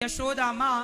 यशोदा माँ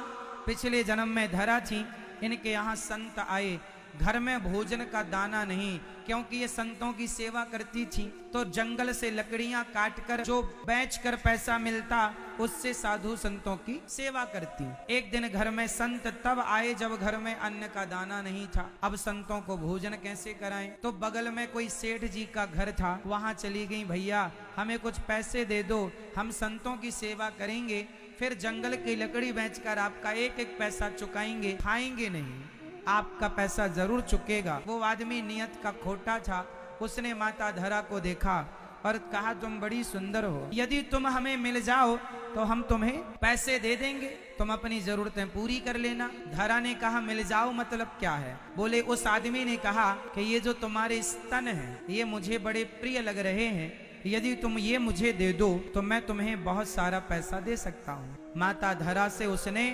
पिछले जन्म में धरा थी। इनके यहाँ संत आए, घर में भोजन का दाना नहीं, क्योंकि ये संतों की सेवा करती थी। तो जंगल से लकड़ियां काटकर जो बेचकर पैसा मिलता उससे साधु संतों की सेवा करती। एक दिन घर में संत तब आए जब घर में अन्न का दाना नहीं था। अब संतों को भोजन कैसे कराएं? तो बगल में कोई सेठ जी का घर था, वहां चली गई, भैया हमें कुछ पैसे दे दो, हम संतों की सेवा करेंगे, फिर जंगल की लकड़ी बेचकर आपका एक एक पैसा चुकाएंगे, खाएंगे नहीं, आपका पैसा जरूर चुकेगा। वो आदमी नियत का खोटा था। उसने माता धरा को देखा और कहा, तुम बड़ी सुंदर हो, यदि तुम हमें मिल जाओ तो हम तुम्हें पैसे दे देंगे, तुम अपनी जरूरतें पूरी कर लेना। धरा ने कहा, मिल जाओ मतलब क्या है? बोले, उस आदमी ने कहा कि ये जो तुम्हारे स्तन हैं ये मुझे बड़े प्रिय लग रहे हैं, यदि तुम ये मुझे दे दो तो मैं तुम्हें बहुत सारा पैसा दे सकता हूँ। माता धरा से उसने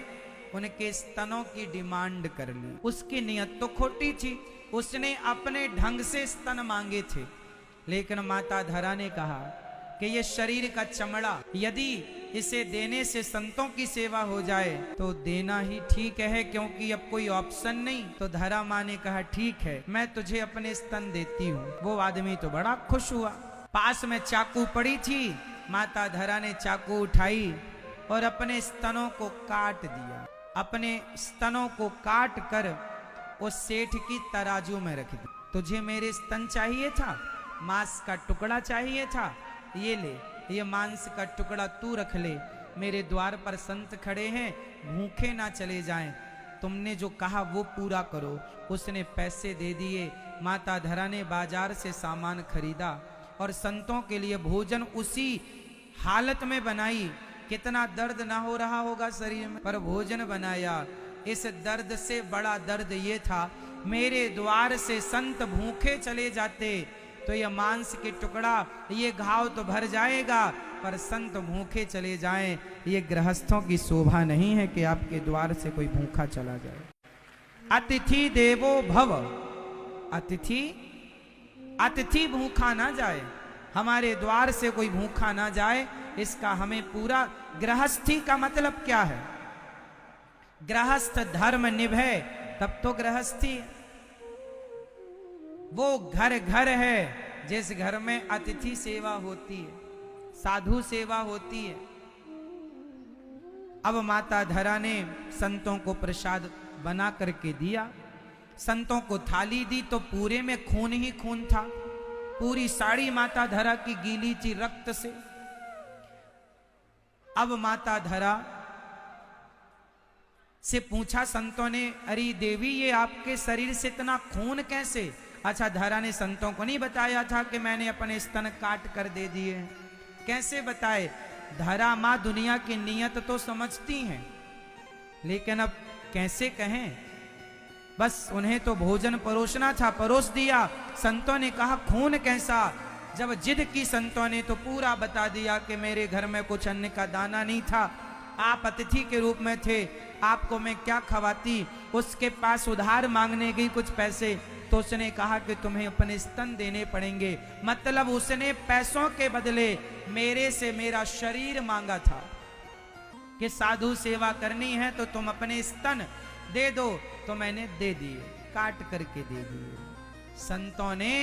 उनके स्तनों की डिमांड कर ली। उसकी नियत तो खोटी थी, उसने अपने ढंग से स्तन मांगे थे, लेकिन माता धरा ने कहा कि ये शरीर का चमड़ा, यदि इसे देने से संतों की सेवा हो जाए तो देना ही ठीक है, क्योंकि अब कोई ऑप्शन नहीं। तो धरा माँ ने कहा, ठीक है, मैं तुझे अपने स्तन देती हूँ। वो आदमी तो बड़ा खुश हुआ। पास में चाकू पड़ी थी, माता धरा ने चाकू उठाई और अपने स्तनों को काट दिया। अपने स्तनों को काट कर उस सेठ की तराजू में रख दी। तुझे मेरे स्तन चाहिए था, मांस का टुकड़ा चाहिए था, ये ले, ये मांस का टुकड़ा तू रख ले। मेरे द्वार पर संत खड़े हैं, भूखे ना चले जाएं, तुमने जो कहा वो पूरा करो। उसने पैसे दे दिए। माता धरा ने बाजार से सामान खरीदा और संतों के लिए भोजन उसी हालत में बनाई। कितना दर्द ना हो रहा होगा शरीर में, पर भोजन बनाया। इस दर्द से बड़ा दर्द ये था, मेरे द्वार से संत भूखे चले जाते तो ये मांस के टुकड़ा, ये घाव तो भर जाएगा, पर संत भूखे चले जाएं, ये गृहस्थों की शोभा नहीं है कि आपके द्वार से कोई भूखा चला जाए। अतिथि देवो भव, अतिथि भूखा ना जाए, हमारे द्वार से कोई भूखा ना जाए, इसका हमें पूरा। गृहस्थी का मतलब क्या है? गृहस्थ धर्म निभे तब तो गृहस्थी है। वो घर घर है जिस घर में अतिथि सेवा होती है, साधु सेवा होती है। अब माता धरा ने संतों को प्रसाद बना करके दिया। संतों को थाली दी तो पूरे में खून ही खून था। पूरी साड़ी माता धरा की गीली थी रक्त से। अब माता धरा से पूछा संतों ने, अरे देवी ये आपके शरीर से इतना खून कैसे? अच्छा, धरा ने संतों को नहीं बताया था कि मैंने अपने स्तन काट कर दे दिए। कैसे बताए? धरा माँ दुनिया की नियत तो समझती हैं, लेकिन अब कैसे कहें? बस उन्हें तो भोजन परोसना था, परोस दिया। संतों ने कहा, खून कैसा? जब जिद की संतों ने तो पूरा बता दिया कि मेरे घर में कुछ अन्न का दाना नहीं था, आप अतिथि के रूप में थे, आपको मैं क्या खवाती। उसके पास उधार मांगने गई कुछ पैसे, तो उसने कहा कि तुम्हें अपने स्तन देने पड़ेंगे। मतलब उसने पैसों के बदले मेरे से मेरा शरीर मांगा था कि साधु सेवा करनी है तो तुम अपने स्तन दे दो, तो मैंने दे दिए, काट करके दे दिए। संतों ने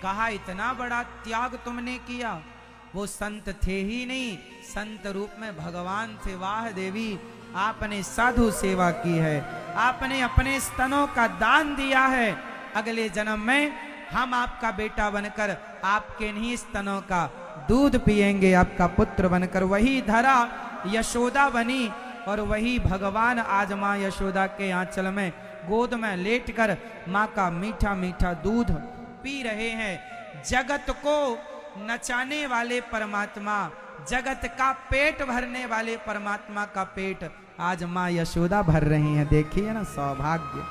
कहा, इतना बड़ा त्याग तुमने किया? वो संत थे ही नहीं, संत रूप में भगवान थे। वाह देवी, आपने साधु सेवा की है, आपने अपने स्तनों का दान दिया है। अगले जन्म में हम आपका बेटा बनकर आपके नहीं स्तनों का दूध पिएंगे, आपका पुत्र बनकर। वही धरा यशोदा बनी और वही भगवान आज माँ यशोदा के आंचल में गोद में लेटकर माँ का मीठा मीठा दूध पी रहे हैं। जगत को नचाने वाले परमात्मा, जगत का पेट भरने वाले परमात्मा का पेट आज माँ यशोदा भर रही हैं। देखिए ना, सौभाग्य।